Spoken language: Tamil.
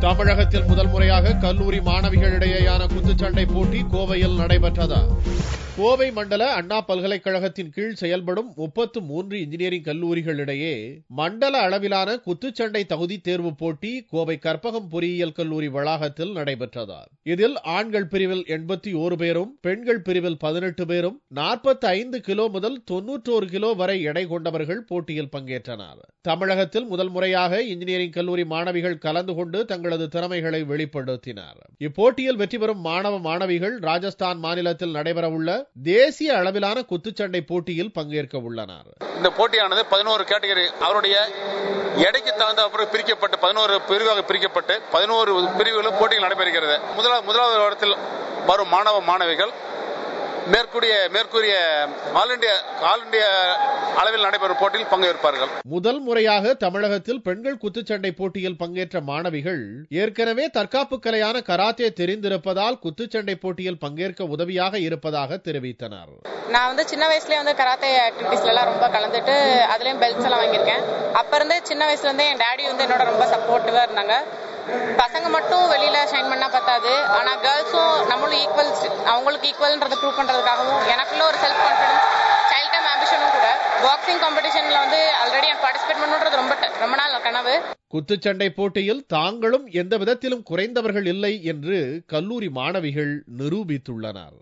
தமிழகத்தில் முதல் முறையாக கல்லூரி மாணவிகளிடையேயான குத்துச்சண்டை போட்டி கோவையில் நடைபெற்றது. கோவை மண்டல அண்ணா பல்கலைக்கழகத்தின் கீழ் செயல்படும் 33 இன்ஜினியரிங் கல்லூரிகளிடையே மண்டல அளவிலான குத்துச்சண்டை தகுதி தேர்வு போட்டி கோவை கற்பகம் பொறியியல் கல்லூரி வளாகத்தில் நடைபெற்றது. இதில் ஆண்கள் பிரிவில் 81 பேரும், பெண்கள் பிரிவில் 18 பேரும் 45 கிலோ முதல் 91 கிலோ வரை எடை கொண்டவர்கள் போட்டியில் பங்கேற்றனர். தமிழகத்தில் முதல் முறையாக இன்ஜினியரிங் கல்லூரி மாணவிகள் கலந்து கொண்டு தங்களது திறமைகளை வெளிப்படுத்தினர். இப்போட்டியில் வெற்றி பெறும் மாணவ மாணவிகள் ராஜஸ்தான் மாநிலத்தில் நடைபெறவுள்ள தேசிய அளவிலான குத்துச்சண்டை போட்டியில் பங்கேற்க உள்ளனர். இந்த போட்டியானது 11 கேட்டகரி அவருடைய எடைக்கு தகுந்த பிரிக்கப்பட்டு 11 பிரிவாக பிரிக்கப்பட்டு 11 பிரிவுகளும் போட்டிகள் நடைபெறுகிறது. முதலாவது இடத்தில் வரும் மாணவ மாணவிகள் மேற்கூறிய ஆல் இண்டியா அளவில் நடைபெறும் போட்டியில் பங்கேற்பார்கள். முதல் முறையாக தமிழகத்தில் பெண்கள் குத்துச்சண்டை போட்டியில் பங்கேற்ற மாணவிகள் ஏற்கனவே தற்காப்பு கலையான கராத்தே தெரிந்திருப்பதால் குத்துச்சண்டை போட்டியில் பங்கேற்க உதவியாக இருப்பதாக தெரிவித்தனர். நான் சின்ன வயசுல கராத்தே ஆக்டிவிட்டிஸ்ல எல்லாம் ரொம்ப கலந்துட்டு அதுலயும் பெல்ட்ஸ் எல்லாம் வாங்கியிருக்கேன். அப்ப இருந்தே சின்ன வயசுல இருந்தே என் டாடி என்னோட ரொம்ப சப்போர்ட்டிவா இருந்தாங்க. பசங்க மட்டும் வெளியில ஷைன் பண்ணா பத்தாது, ஆனா கேர்ள்ஸும் நம்மளும் ஈக்குவல், அவங்களுக்கு ஈக்குவல்ன்றதை ப்ரூவ் பண்றதுக்காகவும் எனக்குள்ள ஒரு செல்ஃப் கான்பிடன்ஸ், சைல்ட் டைம் ஆம்பிஷனும் கூட. பாக்ஸிங் காம்படிஷன்ல ஆல்ரெடி பார்ட்டிசிபேட் பண்ணணும்ன்றது ரொம்ப நாள் கனவு. குத்துச்சண்டை போட்டியில் தாங்களும் எந்த விதத்திலும் குறைந்தவர்கள் இல்லை என்று கல்லூரி மாணவிகள் நிரூபித்துள்ளனர்.